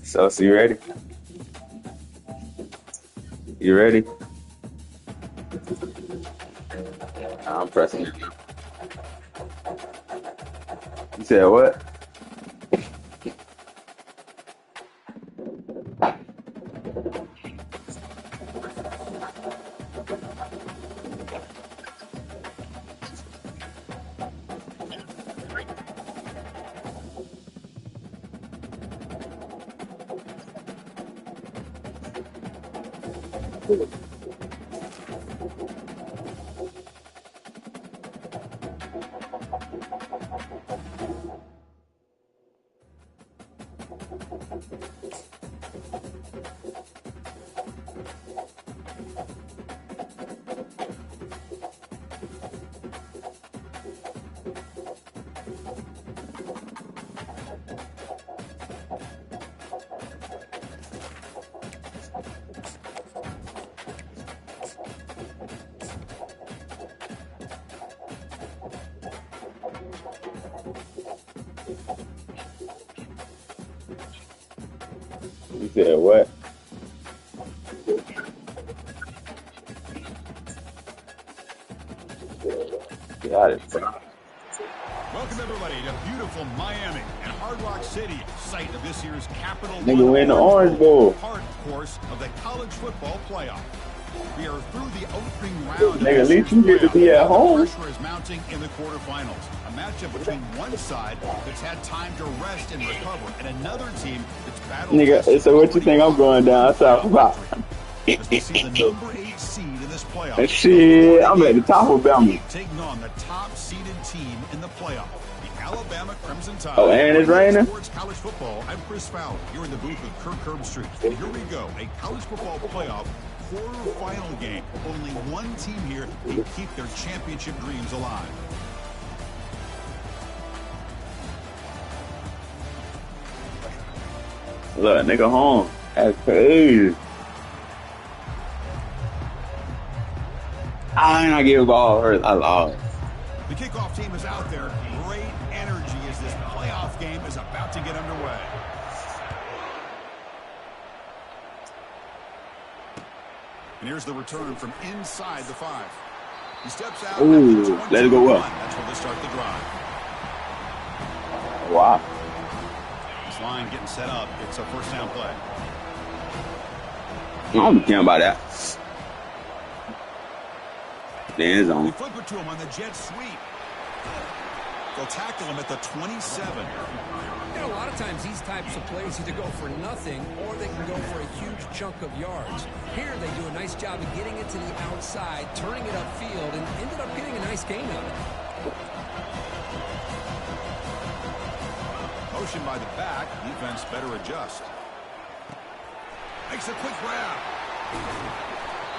So you ready? You ready? I'm pressing it. You said what? You said what? Got it, bro. Welcome, everybody, to beautiful Miami and Hard Rock City, site of this year's Capital Nigga win the Orange Orange Bowl. part, of course, of the college football playoff. We are through the opening round. Nigga, at least you get to be at home. Pressure is mounting in the quarterfinals. A matchup between one side that's had time to rest and recover, and another team that's battled. Nigga, so what you think I'm going down south about? As we see the number 8 seed in this playoff. And shit, I'm at the top of Belmont. Taking on the top seeded team in the playoff, the Alabama Crimson Tide. Oh, and it's raining? Sports College Football. I'm Chris Fowler. You're in the booth with Kirk Herbstreit. And here we go, a college football playoff quarterfinal game. Only one team here can keep their championship dreams alive. Look, nigga home. That's crazy. I ain't not give a ball hurt. I lost. The kickoff team is out there. Great energy as this playoff game is about to get underway. And here's the return from inside the 5. He steps out. Ooh, let it go up. That's where they start the drive. Wow. This line getting set up. It's a first down play. I don't care about that. The end zone. They flip it to him on the jet sweep. They'll tackle him at the 27. You know, a lot of times these types of plays either go for nothing or they can go for a huge chunk of yards. Here they do a nice job of getting it to the outside, turning it upfield, and ended up getting a nice gain on it. Motion by the back. Defense better adjust. Makes a quick grab.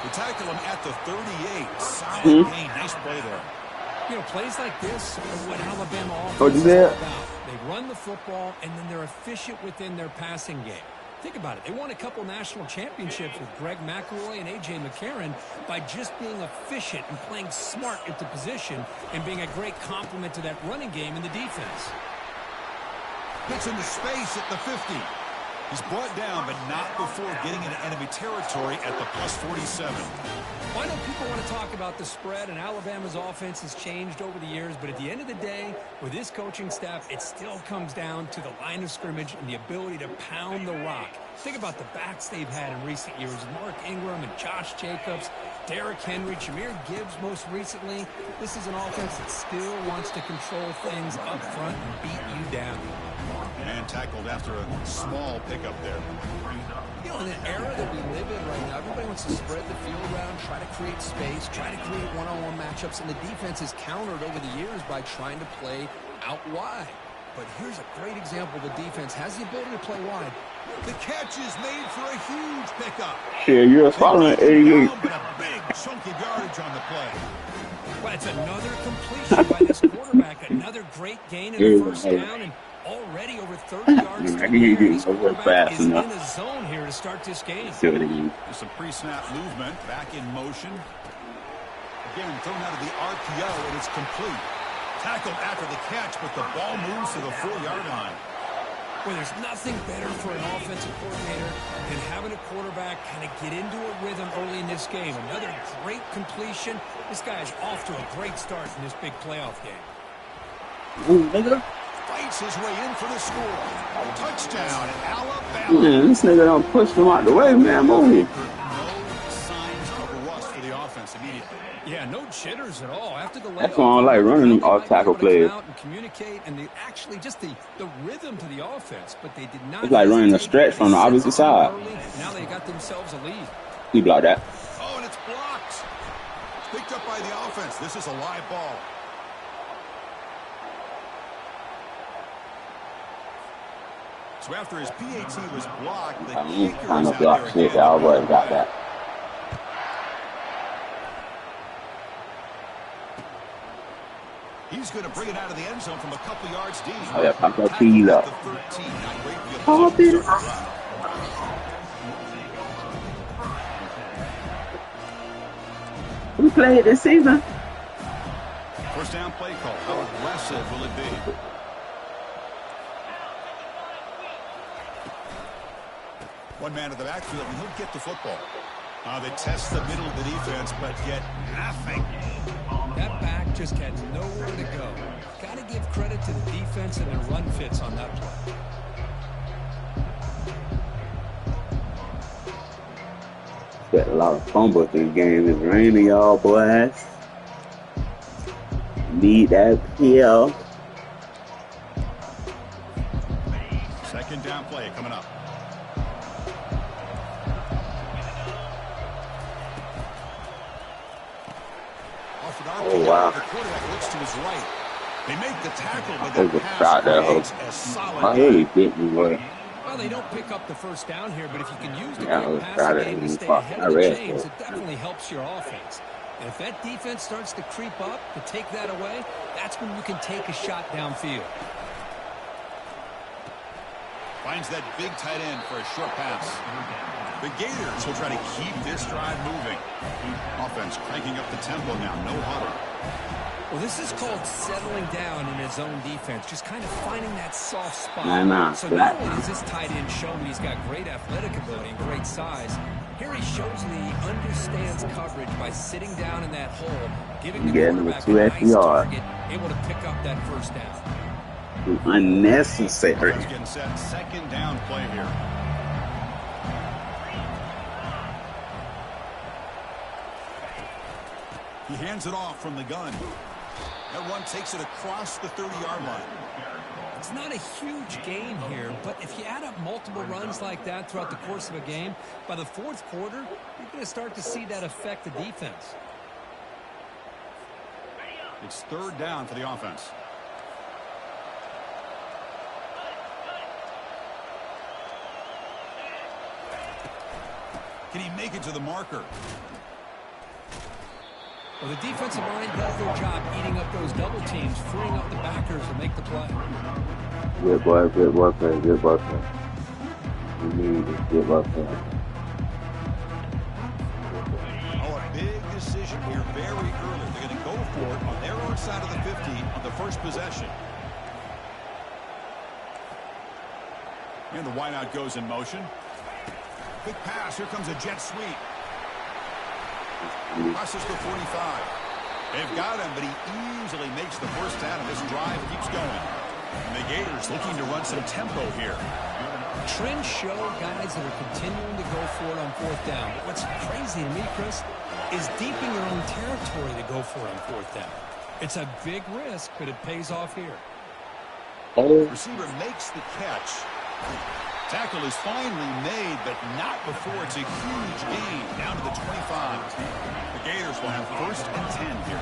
They tackle him at the 38. Solid gain. Nice play there. You know, plays like this are what Alabama What'd offense you is say? all about. They run the football, and then they're efficient within their passing game. Think about it. They won a couple national championships with Greg McElroy and A.J. McCarron by just being efficient and playing smart at the position and being a great complement to that running game in the defense. Gets into space at the 50. He's brought down, but not before getting into enemy territory at the plus 47. Well, I know people want to talk about the spread, and Alabama's offense has changed over the years, but at the end of the day, with this coaching staff, it still comes down to the line of scrimmage and the ability to pound the rock. Think about the backs they've had in recent years, Mark Ingram and Josh Jacobs, Derrick Henry, Jahmyr Gibbs most recently. This is an offense that still wants to control things up front and beat you down. And tackled after a small pickup there. You know, in the era that we live in right now, everybody wants to spread the field around, try to create space, try to create one-on-one matchups, and the defense has countered over the years by trying to play out wide. But here's a great example. The defense has the ability to play wide. The catch is made for a huge pickup. Shit, you're following 88. But a big chunk of yardage on the play. Well, it's another completion by this quarterback. Another great gain in the first down, and already over 30 yards. I can hear you over fast is enough. in a zone here to start this game. See what it is. There's some pre-snap movement, back in motion. Again, thrown out of the RPO, and it's complete. Tackled after the catch, but the ball moves to the 4-yard line. Well, there's nothing better for an offensive coordinator than having a quarterback kind of get into a rhythm early in this game. Another great completion. This guy is off to a great start in this big playoff game. Ooh, nigga. Fights his way in for the score. Touchdown, Alabama. Man, this nigga don't push him out the way, man. Move. No signs of a rust for the offense immediately. Yeah, no jitters at all. After the That's why I don't like running them off tackle plays. And communicate, and actually just the rhythm to the offense, but they did not. It's like running a stretch from the opposite side. Now they got themselves a lead. He blocked that. Oh, and it's blocked. Picked up by the offense. This is a live ball. So after his PAT was blocked, the kicker is Kind out of block there shit. again. Y'all boys got that. He's going to bring it out of the end zone from a couple yards deep. Oh, yeah, pop that keys up. Pop it up. We played this season. First down play call. How aggressive will it be? One man in the backfield, and he'll get the football. They test the middle of the defense, but get nothing. That back just had nowhere to go. Got to give credit to the defense and their run fits on that play. Got a lot of fumbles in the game. It's raining, y'all boys. Need that PL. Second down play coming up. Oh, wow. The quarterback looks to his right. They make the tackle, but There's the a pass shot there. remains as solid. My head bit me, boy. Well, they don't pick up the first down here, but if you can use the Yeah, I quick was passing proud of game him. to stay Fuck, ahead I of the read chains, it. it definitely helps your offense. And if that defense starts to creep up to take that away, that's when you can take a shot downfield. Finds that big tight end for a short pass. The Gators will try to keep this drive moving. Offense cranking up the tempo now. No huddle. Well, this is called settling down in his own defense, just kind of finding that soft spot. So not only does this tight end show that he's got great athletic ability and great size, here he shows that he understands coverage by sitting down in that hole, giving the quarterback a nice target, able to pick up that first down. Unnecessary. He's getting set. Second down play here. He hands it off from the gun. That one takes it across the 30-yard line. It's not a huge gain here, but if you add up multiple runs like that throughout the course of a game, by the fourth quarter, you're going to start to see that affect the defense. It's third down for the offense. Can he make it to the marker? Well, the defensive line does their job eating up those double teams, freeing up the backers to make the play. Good boy play, good boy play. We need this good boy play. Oh, a big decision here very early. They're going to go for it on their own side of the 50 on the first possession. And the wideout goes in motion. Quick pass. Here comes a jet sweep. Crosses the 45. They've got him, but he easily makes the first down, and this drive keeps going. And the Gators looking to run some tempo here. Trends show guys that are continuing to go for it on fourth down. But what's crazy to me, Chris, is deep in your own territory to go for it on fourth down. It's a big risk, but it pays off here. Receiver makes the catch. Tackle is finally made, but not before it's a huge gain down to the 25. The Gators will have first and 10 here.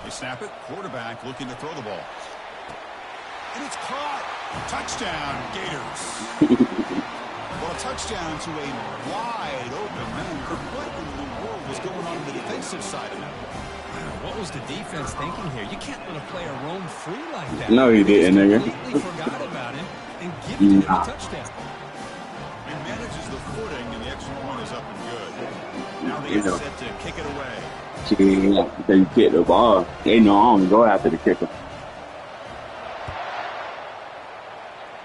They snap it. Quarterback looking to throw the ball. And it's caught. Touchdown, Gators. Well, a touchdown to a wide open man. What in the world was going on the defensive side of that? What was the defense thinking here? You can't let a player roam free like that. No, he didn't, They nigga. completely forgot about him and gifted him a touchdown. He manages the footing, and the extra point is up and good. Now they get set to kick it away. They kick the ball. They know I don't go after the kicker.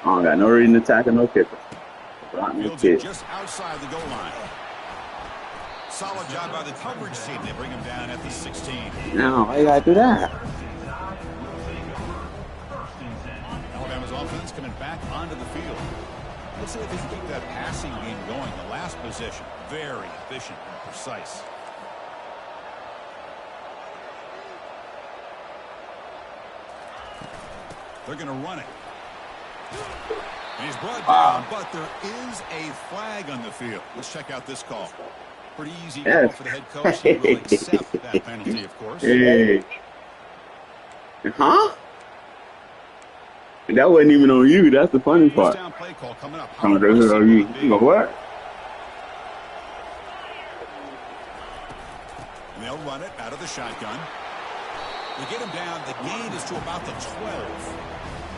I don't got no reason to tackle no kicker. Fields it just outside the goal line. Solid job by the coverage team. They bring him down at the 16. No, why you gotta do that? Alabama's offense coming back onto the field. Let's see if they can keep that passing game going. The last possession, very efficient and precise. They're going to run it. And he's brought down, but there is a flag on the field. Let's check out this call. Pretty easy call for the head coach. He will accept that penalty, of course. Hey. Huh? That wasn't even on you. That's the funny part. Down play call coming up. On you. You go what? And they'll run it out of the shotgun. They get him down. The gain is to about the 12.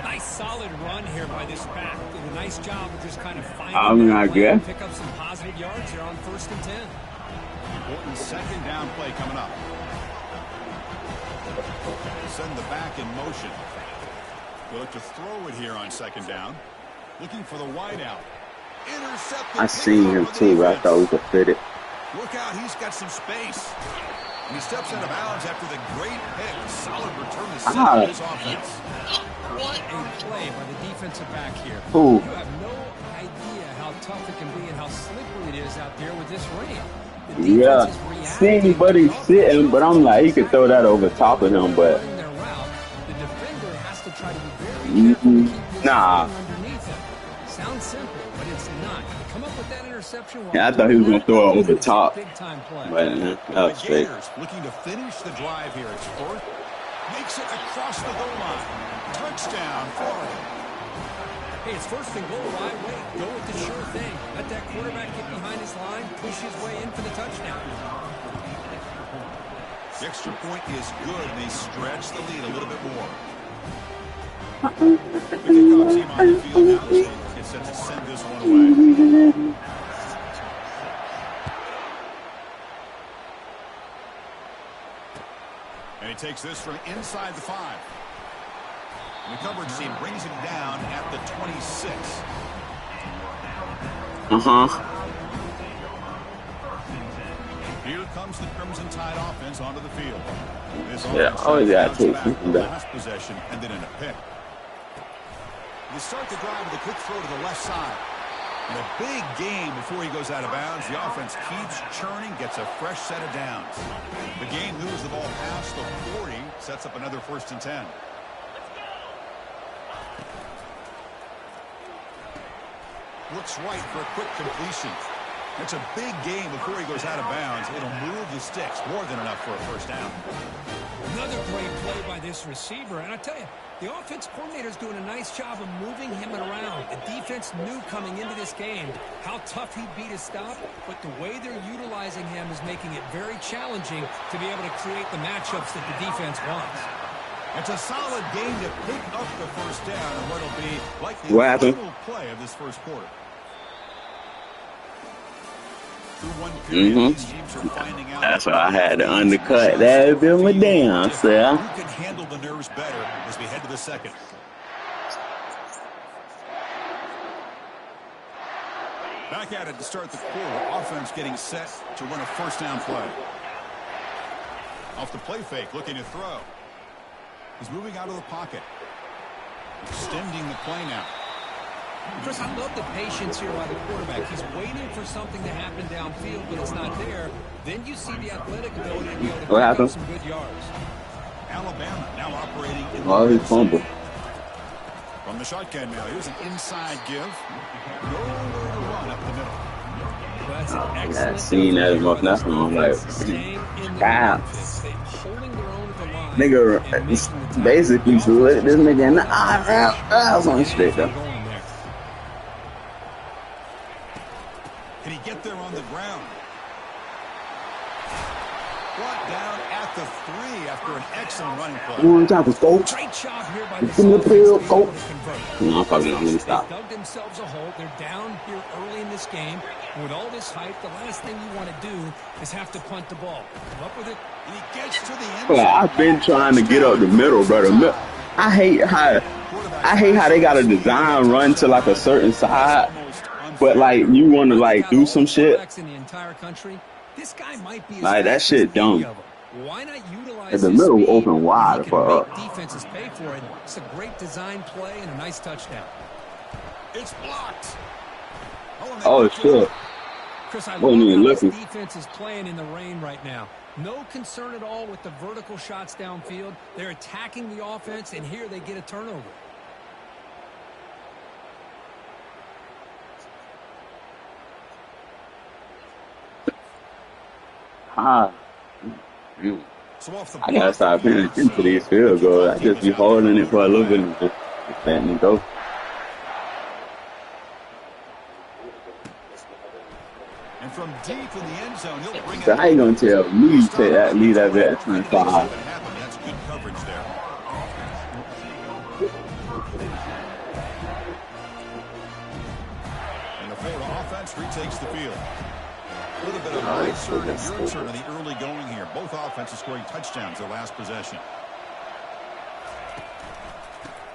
Nice solid run here by this back. Did a nice job of just kind of finding not good. Pick up some positive yards here on 1st and 10. Important second down play coming up. Send the back in motion. They'll look to throw it here on 2nd down. Looking for the wide out. Intercepted. I seen him too, but I thought we could fit it. Look out, he's got some space. And he steps out of bounds after the great pick. Solid return to center his offense. What a play by the defensive back here. Ooh. You have no idea how tough it can be and how slippery it is out there with this rain. Yeah, see, Buddy sitting, but I'm like, he could throw that over top of him, but the defender has to try to be very careful to keep nah. underneath him. Sounds simple, but it's not. To come up with that interception. Yeah, I thought he was gonna throw it over the top, Big time play. but that was fake. Looking to finish the drive here. It's 4th. Makes it across the goal line. Touchdown, Florida. Hey, it's 1st and goal. Why wait? Go with the sure thing. Let that quarterback get behind his line, push his way in for the touchdown. The extra point is good, and they stretch the lead a little bit more. The kickoff team on the field now is set to send this one away. And he takes this from inside the 5. And the coverage team brings him down at the 26. Here comes the Crimson Tide offense onto the field. This always got to take something back. Last possession and then in a pick. They start the drive with a quick throw to the left side. And a big gain before he goes out of bounds. The offense keeps churning, gets a fresh set of downs. The game moves the ball past the 40, sets up another 1st and 10. Looks right for a quick completion. It's a big game before he goes out of bounds. It'll move the sticks, more than enough for a 1st down. Another great play by this receiver. And I tell you, the offense coordinator's doing a nice job of moving him around. The defense knew coming into this game how tough he'd be to stop, but the way they're utilizing him is making it very challenging to be able to create the matchups that the defense wants. It's a solid game to pick up the 1st down and what'll be like the final play of this 1st quarter. Through one period, these teams are finding out. That's why I had to undercut that bit my damn, sir. Who can handle the nerves better as we head to the 2nd? Back at it to start the quarter. Offense getting set to run a 1st down play. Off the play fake, looking to throw. He's moving out of the pocket. Extending the play now. Chris, I love the patience here by the quarterback. He's waiting for something to happen downfield, but it's not there. Then you see the athletic ability to be able to pick up some good yards. Alabama now operating in the fumble. From the shotgun now, here's an inside give. Nowhere to run up the middle. Well, that's an excellent. I seen that as much nothing. I'm like, God. Nigga, basically, so look at this nigga in the eye. On straight though. Can he get there on the ground? brought down at the 3 after an excellent running play. One time to go. Great job here by Give this me the offense field, to be go. able to convert. No, I'm probably not going to They stop. dug themselves a hole. They're down here early in this game. And with all this hype, the last thing you want to do is have to punt the ball. Come up with it. And he gets to the end Well, zone. I've been trying to get up the middle, brother. I hate how they got a design run to like a certain side, but like you want to like do some shit. In the entire country, this guy might be as Like that fast shit as any dumb. of them. Why not utilize In the his middle speed open when wide he for can us. make defenses pay for it? It's a great design play and a nice touchdown. It's blocked. Oh shit! Chris, I Wasn't love even how this looking. defense is playing in the rain right now. No concern at all with the vertical shots downfield. They're attacking the offense, and here they get a turnover. Ah, So off the I gotta start paying attention to these field goals. I just be holding it for a little bit and just letting it go. And from deep in the end zone, he'll bring So it. how you gonna tell me to leave that bit at 25? That's good coverage there. And the Florida offense retakes the field. A little bit of my turn and your turn on the early going here. Both offenses scoring touchdowns their last possession.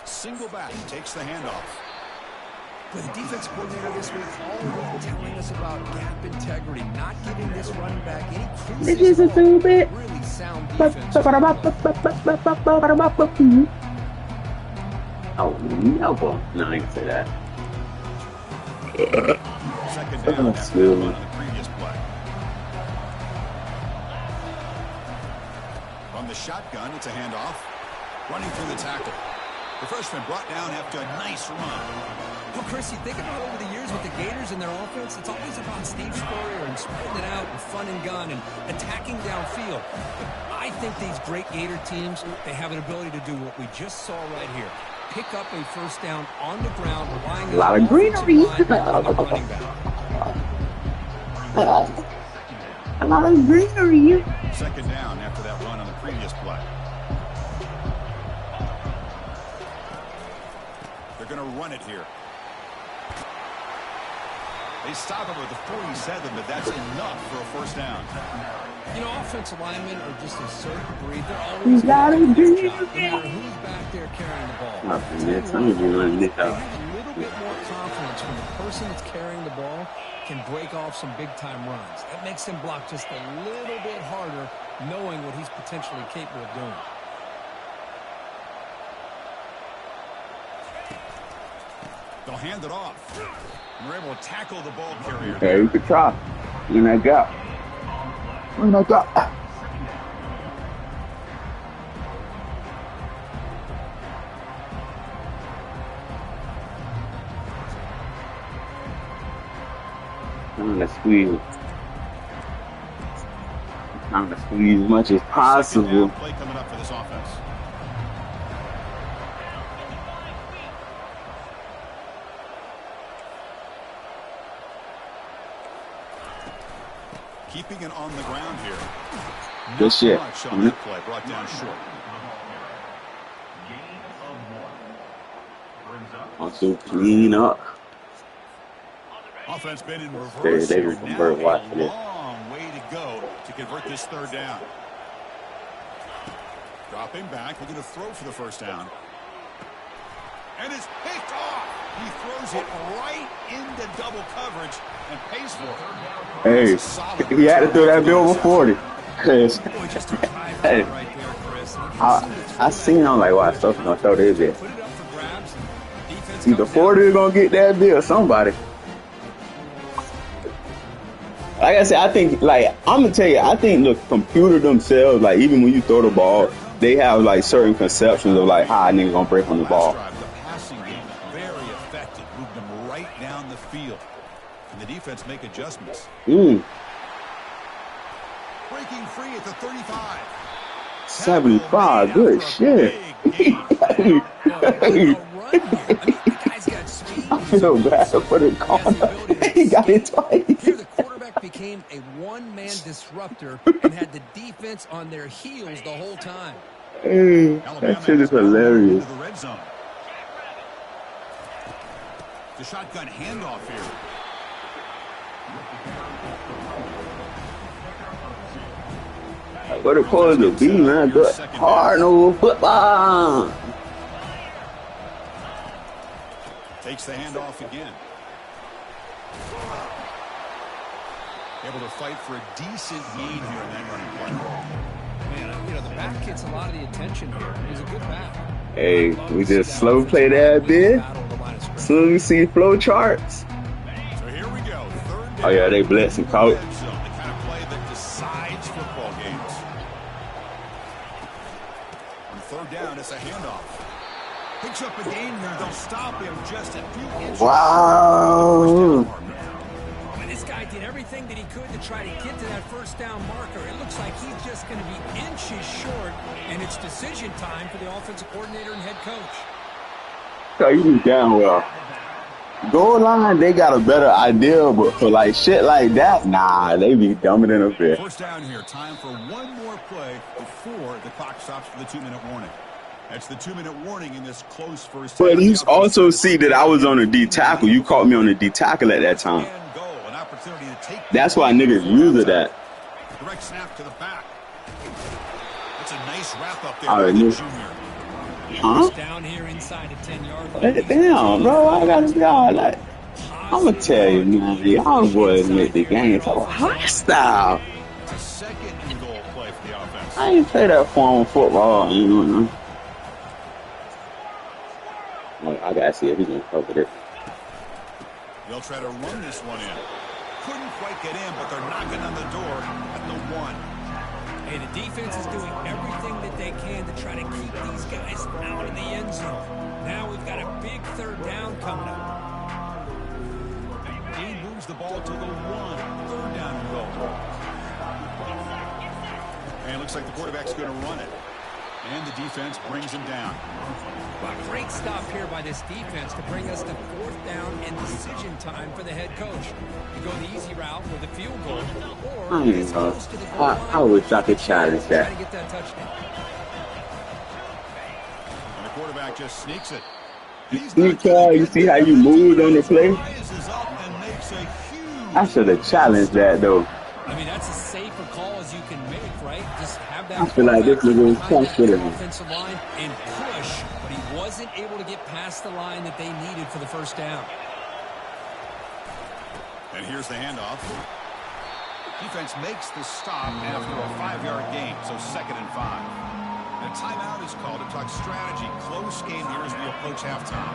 Single back takes the handoff. With the defense coordinator this week already telling us about gap integrity, not giving this running back any This is a little bit. really sound defense. Oh, no, boy. No, I didn't say that. Second down That's after the good. run on the previous play. From the shotgun, it's a handoff. Running through the tackle. The freshman brought down after a nice run. Well, Chris, you think about over the years with the Gators and their offense, it's always about Steve Spurrier and spreading it out and fun and gun and attacking downfield. But I think these great Gator teams, they have an ability to do what we just saw right here. Pick up a first down on the ground, relying on A lot of the offensive greenery. line and the running back. A lot of greenery. Second down after that run on the previous play. They're going to run it here. They stop him with the 47, but that's enough for a first down. You know, offensive linemen are just a certain breed. They're You always gotta going to do do their job, no it. matter who's back there carrying the ball. Nothing, man. Some of you running this They out. have a little bit more confidence when the person that's carrying the ball can break off some big-time runs. That makes him block just a little bit harder, knowing what he's potentially capable of doing. They'll hand it off. And they're able to tackle the ball carrier. Hey, you could try. When I got. When I got. I'm gonna squeeze. I'm gonna squeeze as much as Second possible. down play coming up for this offense. Keeping it on the ground here. Good Not shit. much on that play, brought down short. Want to clean up. Offense been in reverse They here. convert Now watch a for this. long way to go to convert this third down. Dropping back, looking to throw for the first down. And it's picked off. He throws it right into double coverage and pays for it. Hey, That's a solid he had to throw that bill over 40. Cause Boy, just a drive Hey. right there, Chris. I seen I'm like, wow, stuff gonna throw this bit. Put it up for grabs. Defense Either comes 40 down. is gonna get that bill or somebody. Like I said, I think, like, I'm gonna tell you, I think the computer themselves, like, even when you throw the ball, they have, like, certain conceptions of, like, how a nigga gonna break on the ball. Last drive, the passing game, very effective. Moved them right down the field. And the defense make adjustments. Mm, Breaking free at the 35. 75, good shit. Big gain. Hey, A run here. I mean, the guy's got speed. I feel bad for the corner. He got it twice. Here, the quarterback became a one-man disruptor and had the defense on their heels the whole time. Hey, that shit is hilarious. The red zone. The shotgun handoff here. What it calls to be, man. Good Cardinal football. Takes the handoff again. Able to fight for a decent gain here in that running play. Man, you know, the back gets a lot of the attention here. He's a good back. Hey, we just slow play that bit. Soon as we see flow charts. So here we go. Third down. Oh yeah, they blitzing coach. The kind of play that decides football games. On third down, it's a handoff. Picks up a gain here. They'll stop him just a few inches. Wow. And this guy did everything that he could to try to get to that first down marker. It looks like he's just going to be inches short, and it's decision time for the offensive coordinator and head coach. So you down well. Goal line, they got a better idea, but for like shit like that, nah, they be dumber than a bitch. First down here. Time for one more play before the clock stops for the 2-minute warning. That's the 2-minute warning in this close first half. But you also see that I was on a D tackle. You caught me on a D tackle at that time. That's why niggas use it that. Direct snap to the back. It's a nice wrap up there. All right, huh? Down here inside the 10-yard line. Damn, bro, I gotta be all like, I'm gonna tell you, man, y'all boys make the game so hostile. It's a second and goal play for the offense. I ain't play that form of football, you know. I gotta see if he can cover this. They'll try to run this one in. Couldn't quite get in, but they're knocking on the door at the 1. Hey, the defense is doing everything that they can to try to keep these guys out of the end zone. Now we've got a big third down coming up. He moves the ball to the 1. Third down and goal. And it looks like the quarterback's going to run it. And the defense brings him down. Well, great stop here by this defense to bring us to fourth down and decision time for the head coach. You go the easy route with a field goal, or I wish I could challenge that. Try to get that touchdown. And the quarterback just sneaks it. You see how you moved on the play? I should have challenged that though. I mean, that's as safe a call as you can make, right? Just have that. I feel like this nigga was confident. Offensive line and push, but he wasn't able to get past the line that they needed for the first down. And here's the handoff. Defense makes the stop after a 5-yard gain, so 2nd and 5. And a timeout is called to talk strategy. Close game here as we approach halftime.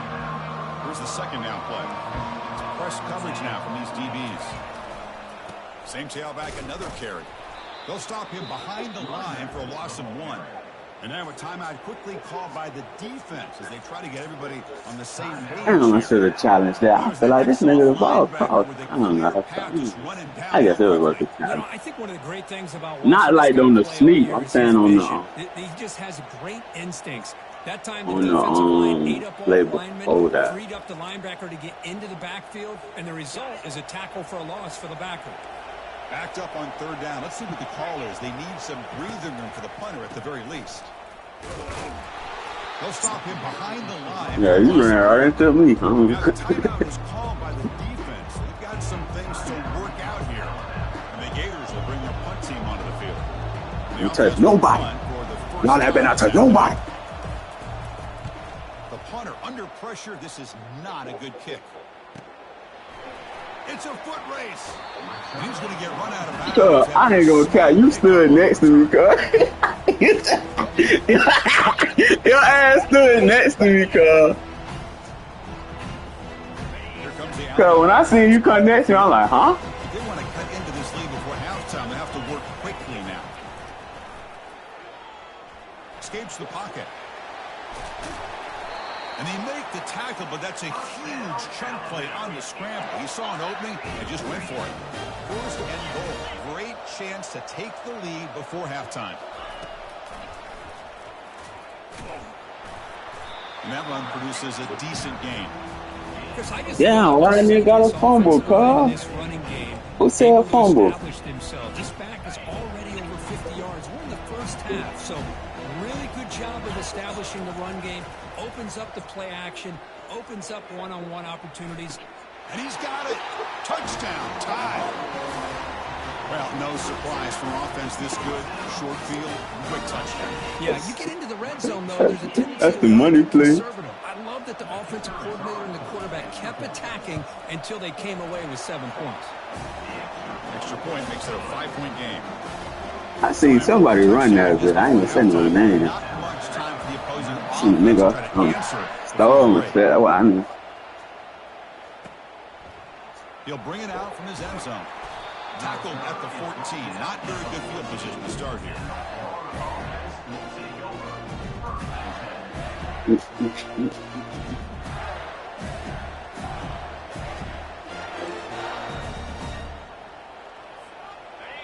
Here's the second down play. It's press coverage now from these DBs. Same tailback, another carry. They'll stop him behind the line for a loss of 1. And now a timeout quickly called by the defense as they try to get everybody on the same page. I should have challenged that. I feel like this nigga the ball called. I don't know. I guess it was worth it. I think one of the great things about not like on the sneak. I'm saying on the. He just has great instincts. That time on the play before that. Freed up the linebacker to get into the backfield, and the result is a tackle for a loss for the backer. Backed up on third down. Let's see what the call is. They need some breathing room for the punter at the very least. They'll stop him behind the line. Yeah, you ran right into me. Now, the timeout was called by the defense. They've got some things to work out here. And the Gators will bring their punt team onto the field. You touch nobody. Y'all have been out to nobody. The punter under pressure. This is not a good kick. It's a foot race. And he's going to get run out of bounds. I ain't gonna count. You stood next to me, cuz. Your ass stood next to me, cuz. Cuz when I see you come next to me, I'm like, huh? They want to cut into this lead before halftime. They have to work quickly now. Escapes the pocket. And they make the tackle, but that's a huge chunk play on the scramble. He saw an opening and just went for it. First and goal. Great chance to take the lead before halftime. And that run produces a decent gain. Yeah, why didn't you got a fumble, cuz? This running game, Who said fumble? Himself. This back is already over 50 yards. We're in the first half, so really good job of establishing the run game. Opens up the play action, opens up one-on-one opportunities. And he's got it. Touchdown, tie. Well, no surprise from offense this good. Short field, quick touchdown. Yeah, you get into the red zone, though, there's a tendency That's the money play. I love that the offensive coordinator and the quarterback kept attacking until they came away with 7 points. Extra point makes it a 5-point game. I seen somebody run that, but I ain't gonna say no name. Not much time for the opposing Shoot, nigga. Stole him. That's what I knew. He'll bring it out from his end zone. Tackled at the 14. Not very good field position to start here.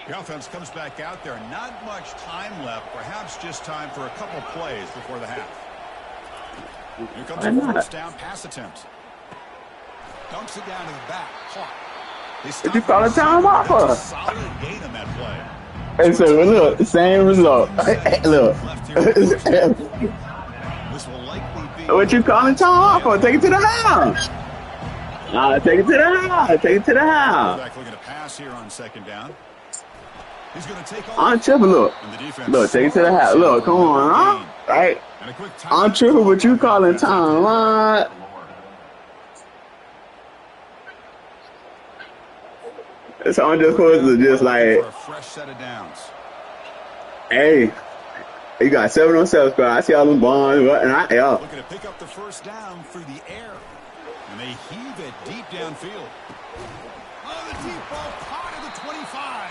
The offense comes back out there. Not much time left. Perhaps just time for a couple plays before the half. Here comes a first down pass attempt. Dunks it down to the back. Caught. Did you call a timeout for us? Solid gain on that play. Hey, so look, same result. Look. This will likely be What you calling timeout for? Take it to the house. Nah, take it to the house. Take it to the house. Looking to pass here on second down. He's going to take off. I'm tripping, look. Look, take it to the house. Look, come on, huh? Right? I'm tripping, but you calling timeout. So I'm just supposed to just like, for a fresh set of downs. Hey, you got 7 on 7 squad. I see all them bonds. Looking to pick up the first down through the air. And they heave it deep downfield. Oh, the deep ball caught at the 25.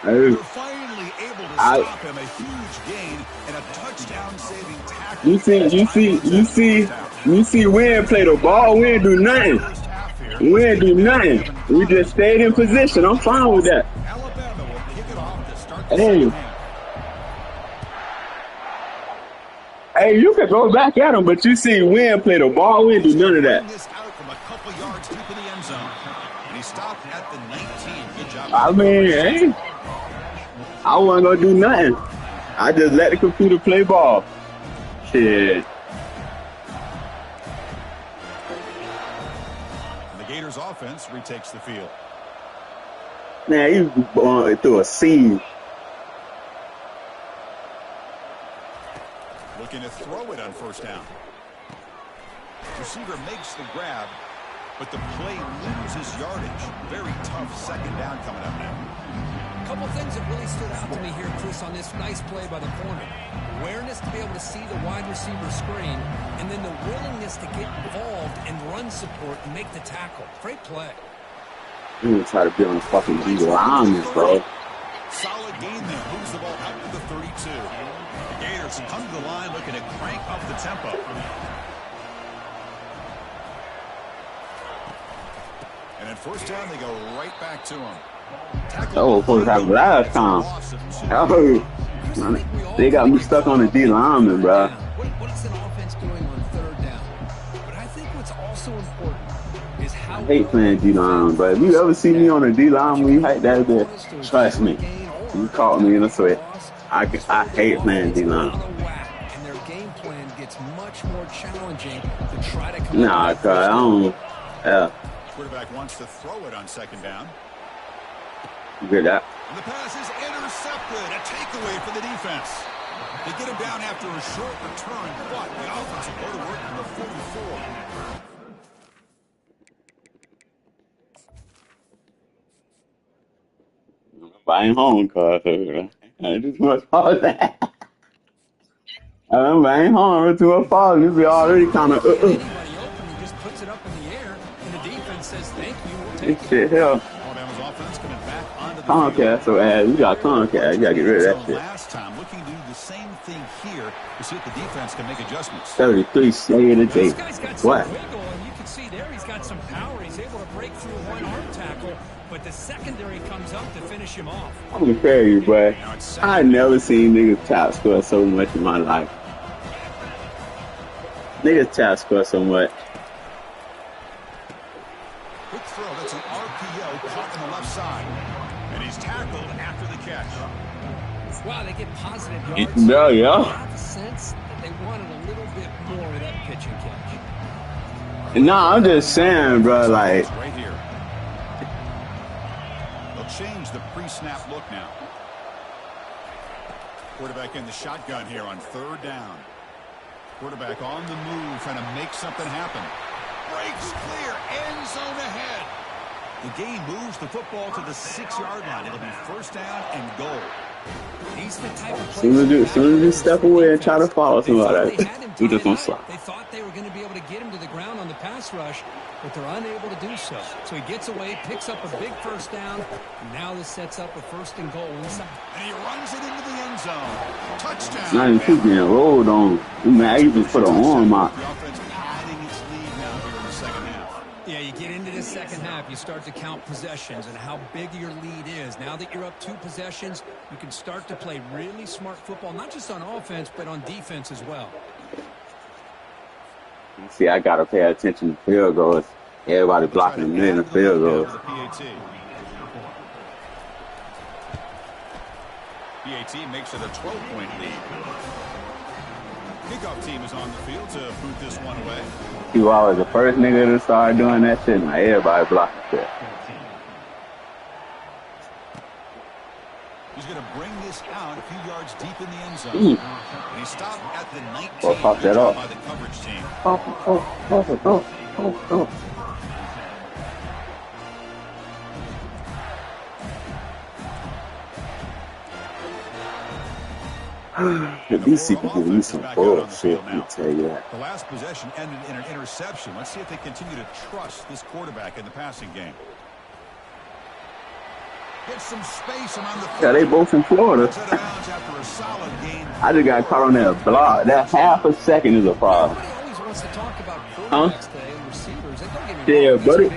They're finally able to stop him. A huge gain and a touchdown-saving tackle. You see, we ain't play the ball. We ain't do nothing. We ain't do nothing. We just stayed in position. I'm fine with that. Alabama will kick it off to start the second half. Hey, you can go back at him, but you see, we ain't play the ball. We ain't do none of that. This out from a couple yards deep in the end zone. And he stopped at the 19. Good job. I mean, hey, I wasn't going to do nothing. I just let the computer play ball. Shit. The Gators offense retakes the field. Man, you going through a seam. Looking to throw it on first down. Receiver makes the grab, but the play loses yardage. Very tough second down coming up now. A couple things that really stood out to me here, Chris, on this nice play by the corner. Awareness to be able to see the wide receiver screen, and then the willingness to get involved in run support and make the tackle. Great play. You gonna try to be on the fucking D-line, bro. Solid gain there. Moves the ball out to the 32. The Gators come to the line looking to crank up the tempo. And at first down, they go right back to him. Oh, of course, that last time. Oh, they got me stuck on the D-lineman, bro. What's an offense doing on third down? But I think what's also important is how I hate playing D-line, bro. If you ever see me on a D-line when you hate that bit, trust me. You caught me in a sweat. I hate playing D-line. And their game plan gets much more challenging to try to come Nah, cause I don't. Yeah. Quarterback wants to throw it on second down. You hear that? And the pass is intercepted. A takeaway for the defense. They get him down after a short return, but the offense will go to work from the 44. Buying home, cause I just want to that. I'm buying home to a fall. You be already kind of. Anybody open, he just puts it up in the air, and the defense says, "Thank you, we'll take it." Shit, hell. Alabama's offense coming back onto the Comcast, so ass. You got Comcast. You gotta get rid of that shit. Last time, looking to do the same thing here to see if the defense can make adjustments. 33 say it a day. This guy's got some What? wiggle, and you can see there he's got some power. He's able to break through one arm tackle, but the secondary comes up to finish him off. I'm gonna tell you, boy. I never seen niggas top score so much in my life. Niggas top score so much. Quick throw. That's an RPO caught on the left side. And he's tackled after the catch. Wow, they get positive yards. Yeah, I yeah. have the sense that they wanted a little bit more of that pitch and catch. Nah, I'm just saying, bro, like. Right here. They'll change the pre-snap look now. Quarterback in the shotgun here on third down. Quarterback on the move, trying to make something happen. Breaks clear, end zone ahead. The game moves the football to the 6-yard line. It'll be first down and goal. He's the type of player. As soon as you step away and try to follow somebody, we just gonna slide. They thought they were going to be able to get him to the ground on the pass rush, but they're unable to do so. So he gets away, picks up a big first down, and now this sets up a first and goal inside. And he runs it into the end zone. Touchdown. Not even keep getting rolled on. Man, you just put an arm out. The offense adding its lead now here in the second half. Yeah, you get into the second half, you start to count possessions and how big your lead is. Now that you're up 2 possessions, you can start to play really smart football, not just on offense, but on defense as well. See, I got to pay attention to field goals. Everybody blocking a million field goals. PAT makes it a 12-point lead. Kickoff team is on the field to boot this one away. You always the first nigga to start doing that shit. Now everybody blocking shit. He's going to bring this out a few yards deep in the end zone. And he stopped at the 19 pop that up by the coverage team. These people give me some bullshit, let me tell you that. The last possession ended in an interception. Let's see if they continue to trust this quarterback in the passing game. Get some space around the field. Yeah, they both from Florida. I just got caught on that block. That half a second is a problem. Huh? Yeah, buddy.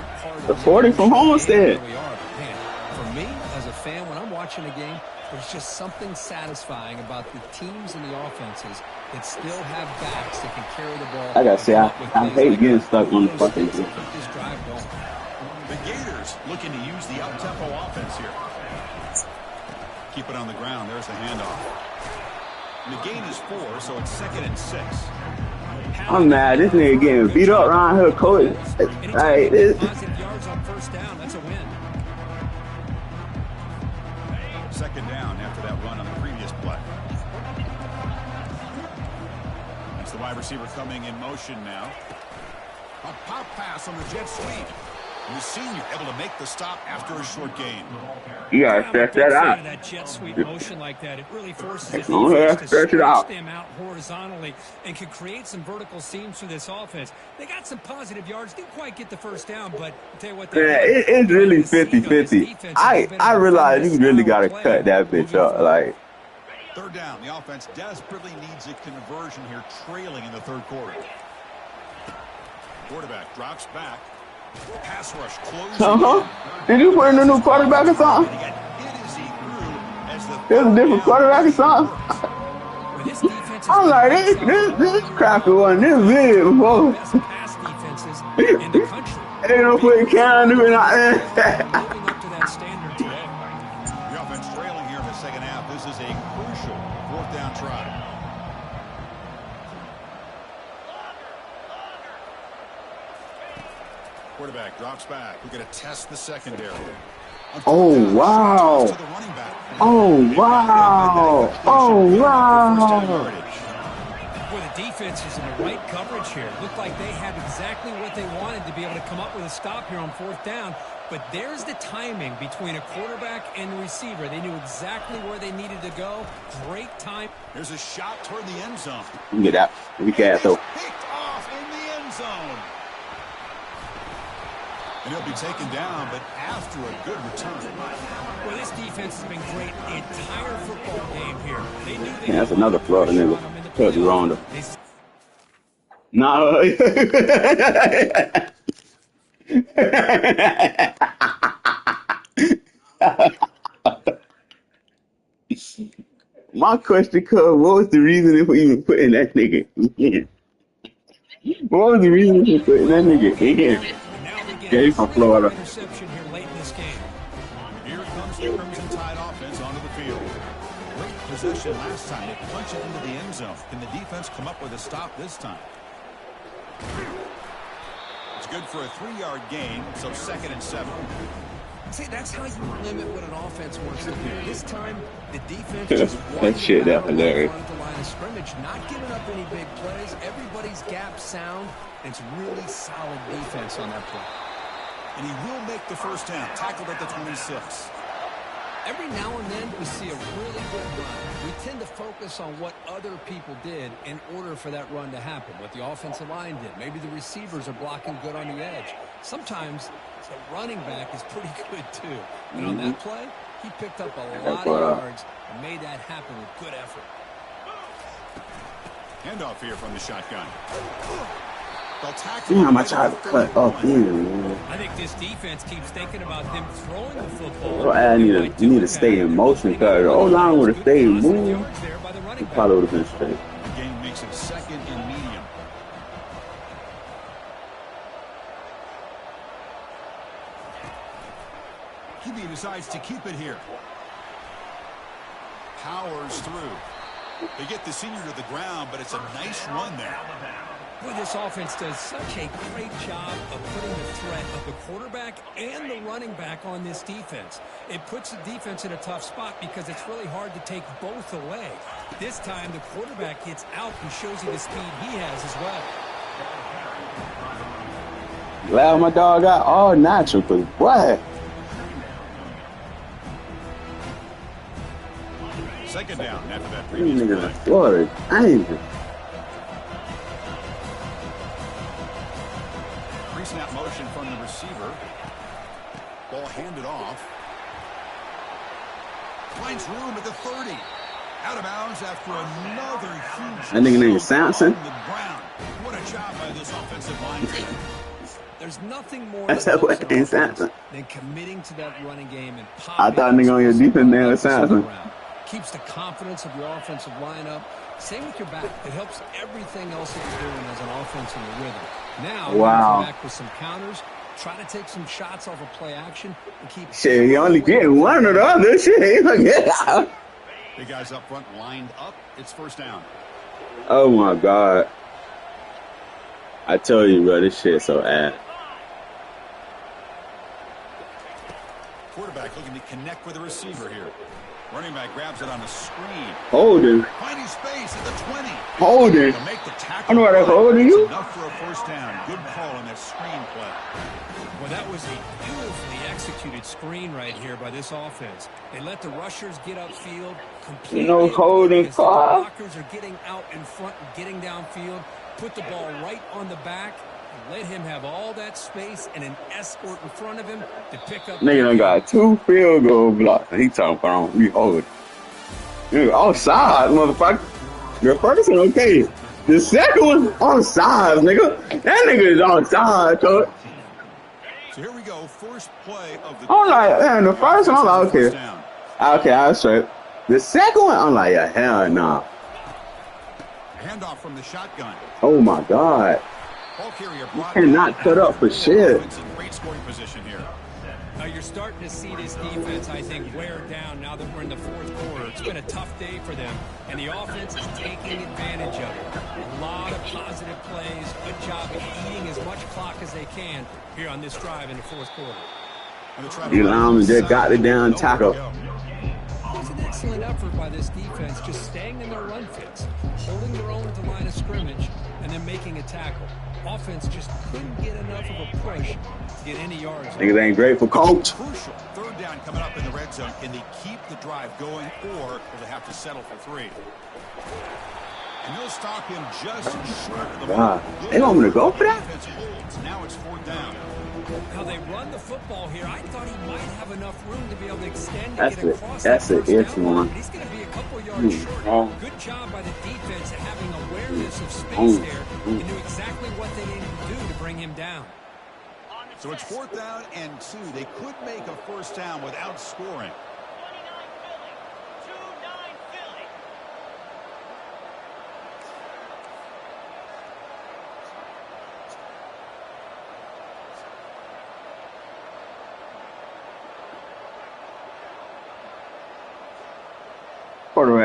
The 40 from Homestead. For me, as a fan, when I'm watching a game, there's just something satisfying about the teams and the offenses that still have backs that can carry the ball. I gotta say, I hate getting stuck on the fucking game. The Gators looking to use the up-tempo offense here. Keep it on the ground. There's the handoff. And the gain is 4, so it's 2nd and 6. I'm mad. This nigga getting beat up around here, coach. Like, this. Yards on first down. That's a win. 2nd down after that run on the previous play. That's the wide receiver coming in motion now. A pop pass on the jet sweep. And the senior able to make the stop after a short gain. You gotta stretch that out. That jet sweep motion like that, it really forces the defense to stretch them out horizontally and can create some vertical seams for this offense. They got some positive yards, didn't quite get the first down, but I'll tell you what, it's really 50-50. I realize you really gotta cut that bitch up. Like, 3rd down, the offense desperately needs a conversion here, trailing in the 3rd quarter. Quarterback drops back. Pass rush closing. Did you put in a new quarterback or something? There's a different quarterback or something. I'm like, this cracker wasn't this big before. Ain't no putting Keanu in out there. The offense trailing here in the second half. This is a crucial 4th down try. Quarterback drops back. We're going to test the secondary. Oh, wow. Oh, wow. Oh, wow. Boy, the defense is in the right coverage here. Looked like they had exactly what they wanted to be able to come up with a stop here on 4th down. But there's the timing between a quarterback and the receiver. They knew exactly where they needed to go. Great time. There's a shot toward the end zone. Get out. We can't throw. Picked off in the end zone. And he'll be taken down, but after a good return. Well, this defense has been great the entire football game here. They knew they that's another Florida nigga. Cut you wrong, though. No. My question, cuz, what was the reason for even putting that nigga in? What was the reason for putting that nigga in? Yeah, he's from Florida. Interception here late in this game. Here comes the Crimson Tide offense onto the field. Great possession last time. They punch it into the end zone. Can the defense come up with a stop this time? It's good for a 3-yard gain, so 2nd and 7. See, that's how you limit what an offense wants to do. This time, the defense just that shit, that's hilarious. the line of scrimmage, not giving up any big plays. Everybody's gap sound. It's really solid defense on that play. And he will make the first down, tackled at the 26. Every now and then, we see a really good run. We tend to focus on what other people did in order for that run to happen, what the offensive line did. Maybe the receivers are blocking good on the edge. Sometimes the running back is pretty good, too. And on that play, he picked up a lot of yards and made that happen with good effort. Handoff here from the shotgun. Damn, I tried to cut off you. I think this defense keeps thinking about them throwing the football. Well, you need to stay in motion because the O-line would have stayed moving. He probably would have been straight. The game makes it 2nd and medium. QB decides to keep it here. Powers through. They get the senior to the ground, but it's a nice run there. Boy, this offense does such a great job of putting the threat of the quarterback and the running back on this defense. It puts the defense in a tough spot because it's really hard to take both away. This time, the quarterback gets out and shows you the speed he has as well. Glad my dog got all natural, because what? 2nd down after that These previous niggas play. in Florida, dang. Pre-snap motion from the receiver. Ball handed off. Finds room at the 30. Out of bounds after another huge. That nigga named Samson. On the ground. What a job by this offensive line. There's nothing more That's what than they Samson. committing to that running game and I thought nigga on your defense name was Samson. Keeps the confidence of your offensive lineup. Same with your back. It helps everything else that you're doing as an offense in the rhythm. Now, wow. you come back with some counters, try to take some shots off of play action, and keep. Shit, he only getting one or the other. Shit, yeah. The guys up front lined up. It's 1st down. Oh my God. I tell you, bro, this shit so ass. Quarterback looking to connect with the receiver here. Running back grabs it on the screen. Holding. Finding space at the 20. Holding. To make the tackle. I know what that's holding you. Enough for a 1st down. Good call on that screen play. Well, that was a beautifully executed screen right here by this offense. They let the rushers get upfield. Completely holding call. The blockers are getting out in front and getting downfield. Put the ball right on the back. Let him have all that space and an escort in front of him to pick up. Nigga done got 2 field goal blocks. He talking about we hold. Nigga, offside, motherfucker. The first one, okay. The second one, offside, nigga. That nigga is offside, coach. So here we go. First play of the. I'm like, man, the first one, I'm like, okay. Okay, I was straight. The second one, I'm like, yeah, hell nah. Handoff from the shotgun. Oh my God. Ball carrier You cannot cut up for shit. Great scoring position here. Now you're starting to see this defense, I think, wear down now that we're in the 4th quarter. It's been a tough day for them, and the offense is taking advantage of it. A lot of positive plays. Good job of eating as much clock as they can here on this drive in the 4th quarter. You know, just got it down, tackle. It was an excellent effort by this defense, just staying in their run fits, holding their own at the line of scrimmage, and then making a tackle. Offense just couldn't get enough of a push to get any yards. Niggas ain't grateful, coach. Crucial. 3rd down coming up in the red zone. Can they keep the drive going, or will they have to settle for 3? And they'll stop him just short of the mark. They want me to go for that? Now it's 4th down. How they run the football here, I thought he might have enough room to be able to extend That's and get it. across. That's that it. first It's down one. line, but he's going to be a couple yards short. Good job by the defense at having awareness of space there and knew exactly what they needed to do to bring him down. So it's 4th down and 2. They could make a 1st down without scoring.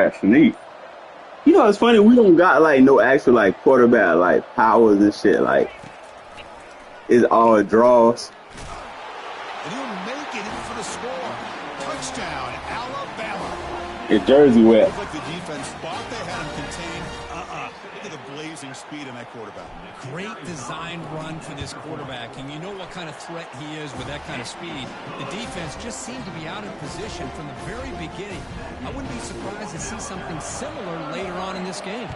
quarterback sneak. You know, it's funny. We don't got like no actual like quarterback like powers and shit. Like it's all draws. And he'll make it in for the score. Touchdown, Alabama. It's Jersey wet. Looked like the defense thought they had him contained. Look at the blazing speed in that quarterback. Great designed run for this quarterback, and you know what kind of threat he is with that kind of speed. The defense just seemed to be out of position from the very beginning. I wouldn't be surprised to see something similar later on in this game.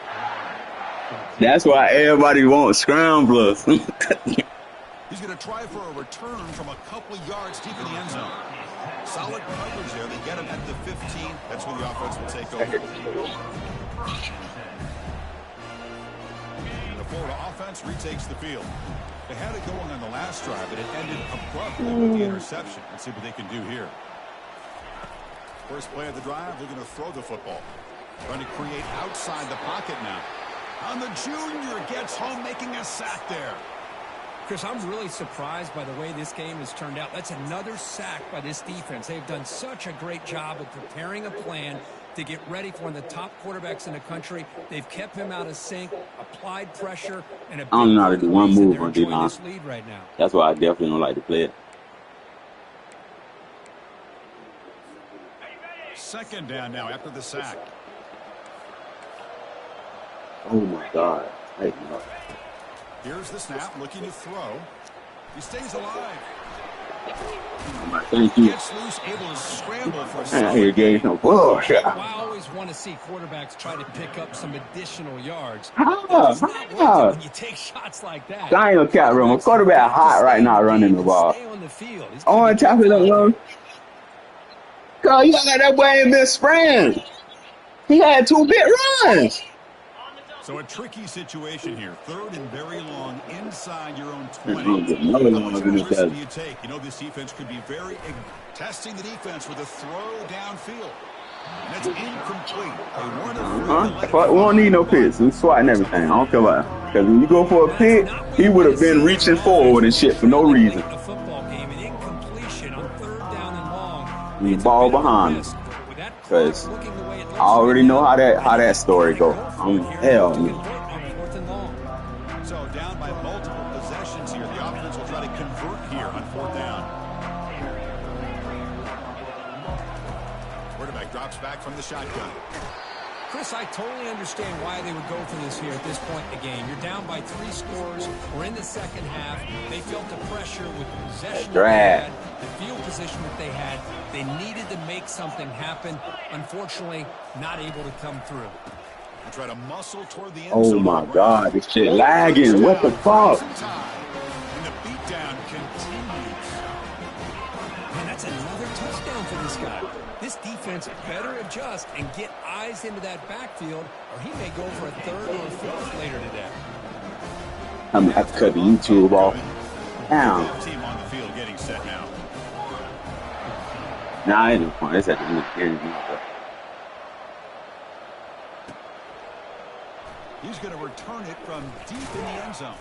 That's why everybody wants scramblers. He's going to try for a return from a couple yards deep in the end zone. Solid coverage there. They get him at the 15. That's where the offense will take over. The Florida offense retakes the field. They had it going on the last drive, but it ended abruptly with the interception. Let's see what they can do here. First play of the drive, they're going to throw the football. Trying to create outside the pocket now. And the junior gets home, making a sack there. Chris, I'm really surprised by the way this game has turned out. That's another sack by this defense. They've done such a great job of preparing a plan to get ready for one of the top quarterbacks in the country. They've kept him out of sync, applied pressure, and a big I don't know how to do one move on enjoying D-line. this lead right now. That's why I definitely don't like to play it. Second down now after the sack. Oh my God. Hey, no. Here's the snap, looking to throw. He stays alive. Thank you. Gets loose, able to scramble for a I solid hear gave no bullshit. Well, I always want to see quarterbacks try to pick up some additional yards. How? It's not worth it when you take shots like that. I ain't no cat room. A quarterback hot right now running the ball. Stay on the field. He's On gonna top of that, low. Girl, you got that boy ain't been spraying. He had 2 big runs. So a tricky situation here. Third and very long inside your own He's 20. gonna get another How one much up in his risk head. do you take? You know this defense could be very testing the defense with a throw downfield. And that's incomplete. They weren't afraid to let it Fuck, we don't need no picks. We swatting everything. I don't care about it. Because when you go for a pick, he would have been reaching forward and shit for no reason. A football game, an incompletion on third down and long. You It's a ball bit of a behind. risk. With that clock 'Cause looking the way it looks I already right know now, how that story go. Hell no. on fourth and long. So down by multiple possessions here. The offense will try to convert here on fourth down. Quarterback drops back from the shotgun. Chris, I totally understand why they would go for this here at this point in the game. You're down by 3 scores. We're in the second half. They felt the pressure with the possession that they Drag. had, the field position that they had. They needed to make something happen. Unfortunately, not able to come through. And try to muscle toward the end Oh zone. my God, this shit lagging. What the fuck? And the beatdown continues. And that's another touchdown for this guy. This defense better adjust and get eyes into that backfield, or he may go for a third or a fourth later today. I'm gonna have to cut the YouTube off. Down. Team on the field getting set now. Nah, ain't no point. It's at the end of the game. He's going to return it from deep in the end zone.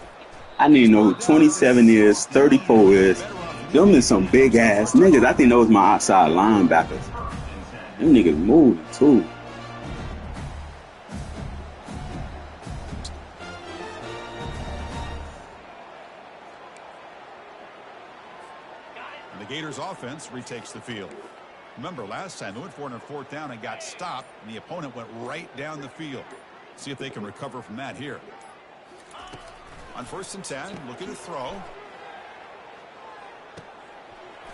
I need to know who 27 is, 34 is. Them is some big ass niggas. I think those my outside linebackers. Them niggas moving too. And the Gators offense retakes the field. Remember last time they went for it on fourth down and got stopped, and the opponent went right down the field. See if they can recover from that here. On first and 10, looking to throw.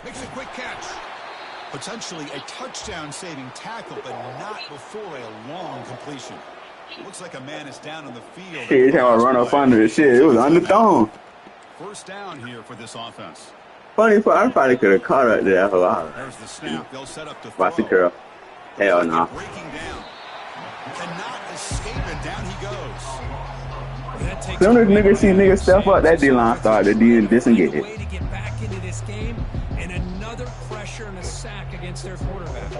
Makes a quick catch. Potentially a touchdown-saving tackle, but not before a long completion. Looks like a man is down on the field. Shit, how I run up under the shit. It was underthrown. First down here for this offense. Funny part, I probably could have caught up there. There's the snap. They'll set up to throw. Watch the curl. Hell no. Breaking down. Cannot escape, and down he goes. That takes Soon as away niggas see from niggas step up, that the D-line started to Find a disengage. way to get back into this game, and another pressure and a sack against their quarterback.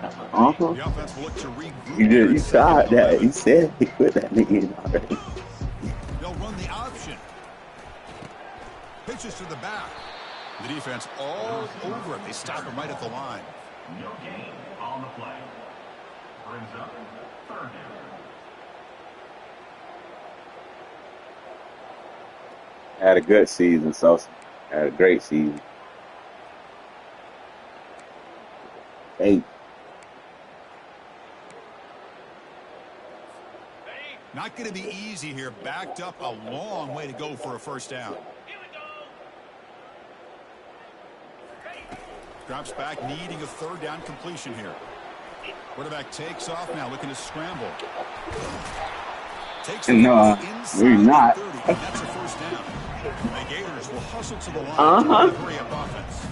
Uh-huh. The offense will look to regroup. He tried that. He said he put that nigga in already. They'll run the option. Pitches to the back. The defense all over it. They stop him right at the line. No gain on the play. Brings up third down. Had a good season, Sosa. Had a great season. 8. Not going to be easy here. Backed up a long way to go for a first down. Drops back, needing a third down completion here. Quarterback takes off now, looking to scramble. Takes it inside we're not. the 30, and that's a first down. The Gators will hustle to the line to hurry up offense.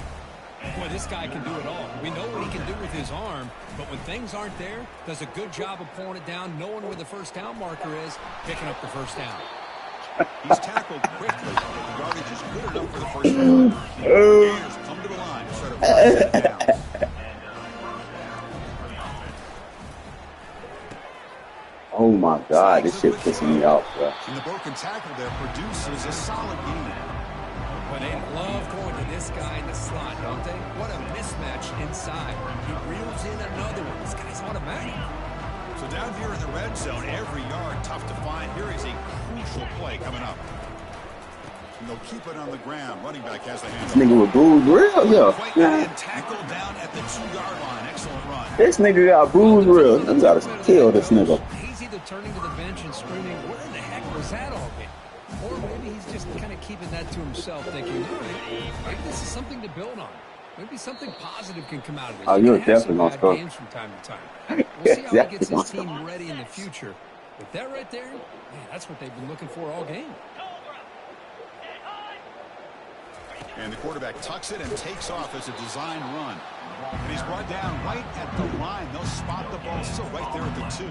Boy, this guy can do it all. We know what he can do with his arm, but when things aren't there, does a good job of pulling it down, knowing where the first down marker is, picking up the first down. He's tackled quickly, but the yardage is good enough for the first down. The Gators come to the line to start a first down. Oh my God, this shit pissing me off, bro. And the broken tackle there produces a solid gain. But they love going to this guy in the slot, don't they? What a mismatch inside. He reels in another one. This guy's automatic. So down here in the red zone, every yard tough to find. Here is a crucial play coming up. And they'll keep it on the ground. Running back has the hands. This nigga was bruised real, yeah. And tackled down at the 2-yard line. Excellent run. This nigga got bruised real. I gotta kill this nigga. He's either turning to the bench and screaming, where in the heck was that all been? Or maybe he's just kind of keeping that to himself, thinking, maybe this is something to build on. Maybe something positive can come out of this. Oh, you're definitely going gonna score. games from time to time. We'll see how he gets his team ready in the future. But that right there, man, that's what they've been looking for all game. And the quarterback tucks it and takes off as a design run. And he's brought down right at the line. They'll spot the ball still right there at the 2.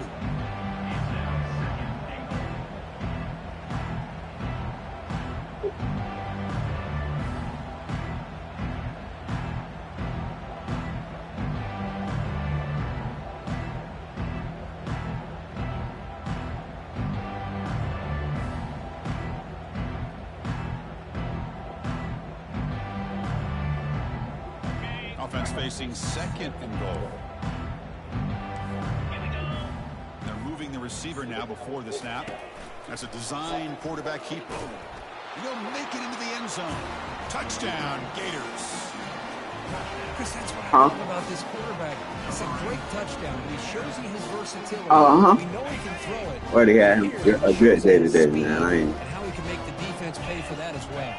Offense facing second and goal. They're moving the receiver now before the snap. That's a design quarterback keeper. And he'll make it into the end zone. Touchdown, Gators. Chris, that's what I love about this quarterback. It's a great touchdown. He shows you his versatility. We know he can throw it. Well, he had a good day today, man. And how he can make the defense pay for that as well.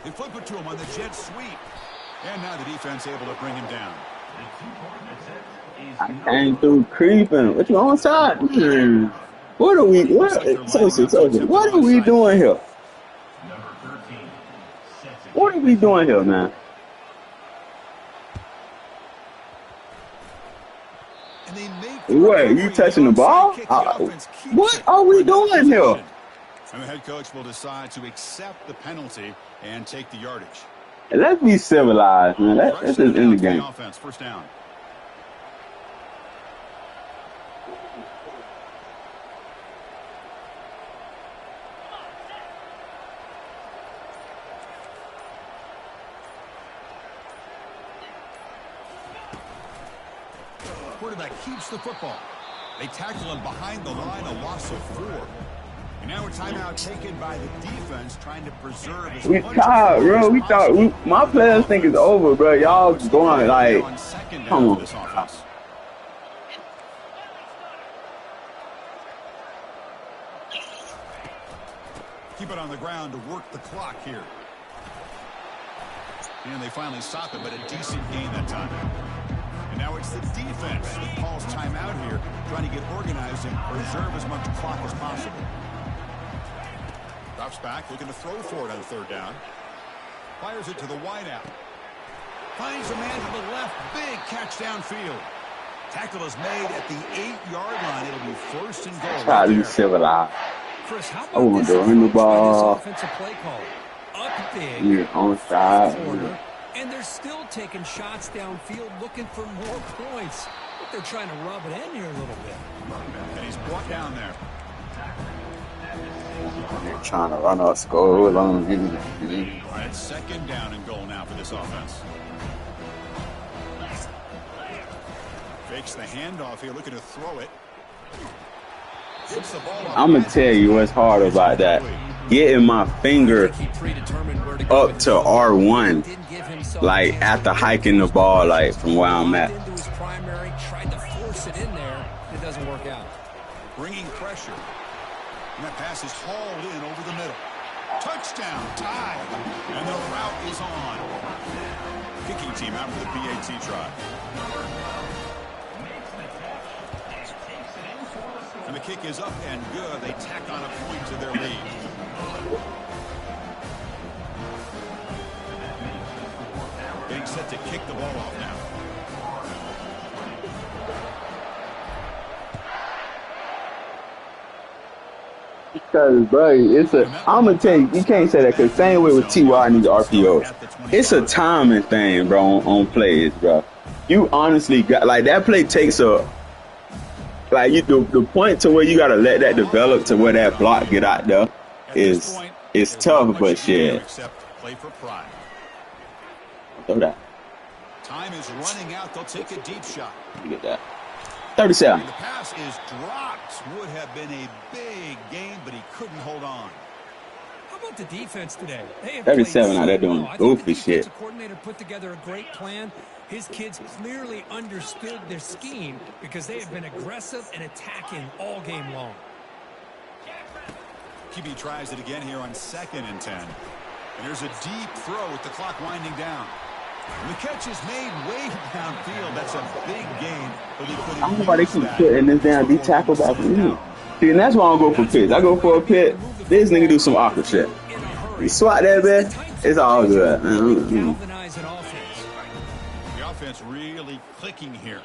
They flip it to him on the jet sweep. And now the defense able to bring him down. I came through creeping. What you on side? What are we doing here? What are we doing here, man? Wait, you touching the ball? What are we doing here? And the head coach will decide to accept the penalty and take the yardage. Hey, let's be civilized, man. That's just in the game. Offense, first down. Quarterback keeps the football. They tackle him behind the line, a loss of 4. And now a timeout taken by the defense, trying to preserve his. We tired, bro. We thought my players think it's over, bro. Y'all going like, come on. Keep it on the ground to work the clock here. And they finally stop it, but a decent gain that time. And now it's the defense that calls timeout here, trying to get organized and preserve as much clock as possible. Drops back, looking to throw for it on third down. Fires it to the wideout. Finds a man to the left. Big catch downfield. Tackle is made at the 8-yard line. It'll be first and goal. Try to be civilized. Chris, how about this ball. Offensive play call? Up big. You're on side. And they're still taking shots downfield looking for more points. They're trying to rub it in here a little bit. And he's brought down there. They're trying to run up score on him. All right, second down and goal now for this offense. Fakes the handoff here, looking to throw it. Gets the ball I'm gonna tell you what's hard about that. Getting my finger up to R1, like after hiking the ball, like from where I'm at. Tried to force it in there. It doesn't work out. Bringing pressure. And that pass is hauled in over the middle. Touchdown, tied. And the route is on. Kicking team out for the PAT try. And the kick is up and good. They tack on a point to their lead. Getting set to kick the ball off now. Because, bro, I'm gonna tell you, you can't say that, because same way with T.Y. and these RPOs. It's a timing thing, bro, on plays, bro. You honestly got, like, that play takes the point to where you gotta let that develop to where that block get out there is tough, but shit. Play for pride. Throw that. Time is running out. They'll take a deep shot. You get that. 37. The pass is dropped. Would have been a big gain, but he couldn't hold on. How about the defense today? 37 out there doing goofy shit. The coordinator put together a great plan. His kids clearly understood their scheme because they have been aggressive and attacking all game long. QB tries it again here on 2nd and 10. And there's a deep throw with the clock winding down. And the catch is made way downfield. That's a big gain. But I don't know why they keep putting this damn D tackle back in me. See, and that's why I don't go for pits. I go for a pit. This nigga do some awkward shit. You swat that bitch, it's all good. The offense really clicking here.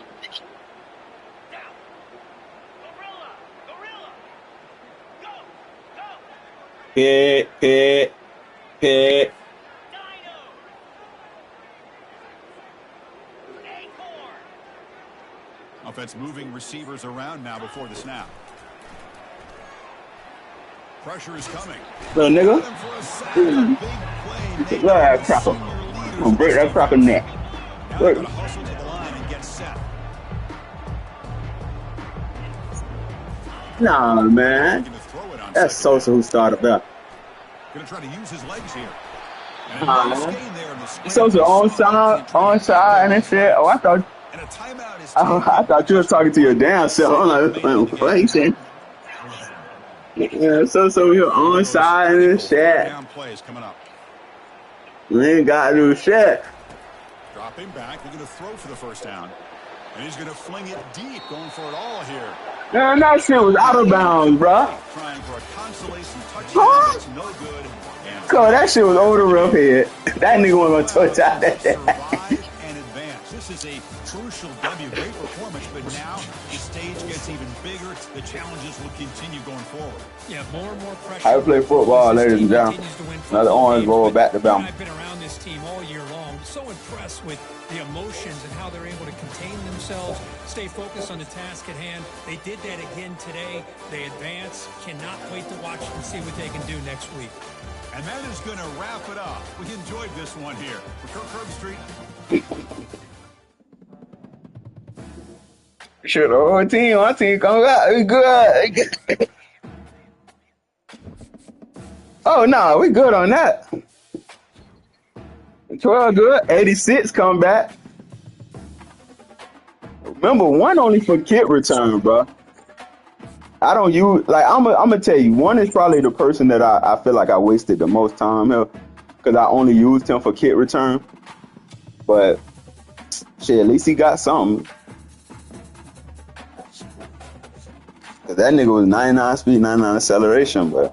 Pit. Offense moving receivers around now before the snap. Pressure is coming. Little nigga. Look at that cracker. I'm gonna break that cracker neck. Look. Hustle to the line and get set. Nah, man. That's Sosa who started that. Gonna try to use his legs here. Sosa onside and that shit. Oh, I thought you was talking to your damn self. I'm like, what you saying? Yeah, so you're onside and shit. Down plays coming up. We ain't gotta do shit. Dropping back, looking to throw for the first down. And he's gonna fling it deep, going for it all here. Man, that shit was out of bounds, bro. Trying for a consolation touchdown. That's no good. Cause that shit was over the rough head. That nigga wasn't gonna touch out that. And advance. This is a crucial W. Great performance, but now the stage gets even bigger. The challenges will continue going forward. Yeah, more and more pressure. I play football, ladies and gentlemen. Another orange roll back to bounce. I've been around this team all year long. So impressed with the emotions and how they're able to contain themselves, stay focused on the task at hand. They did that again today. They advance. Cannot wait to watch and see what they can do next week. And that is going to wrap it up. We enjoyed this one here. For Kirk Herbstreit. Sure, our team comes out. We good. Oh, no, we good on that. 12 good. 86 come back. Remember, one only for kit return, bro. I don't use, like, I'm gonna tell you, one is probably the person that I feel like I wasted the most time here because I only used him for kit return. But shit, at least he got something. Cause that nigga was 99 speed, 99 acceleration, but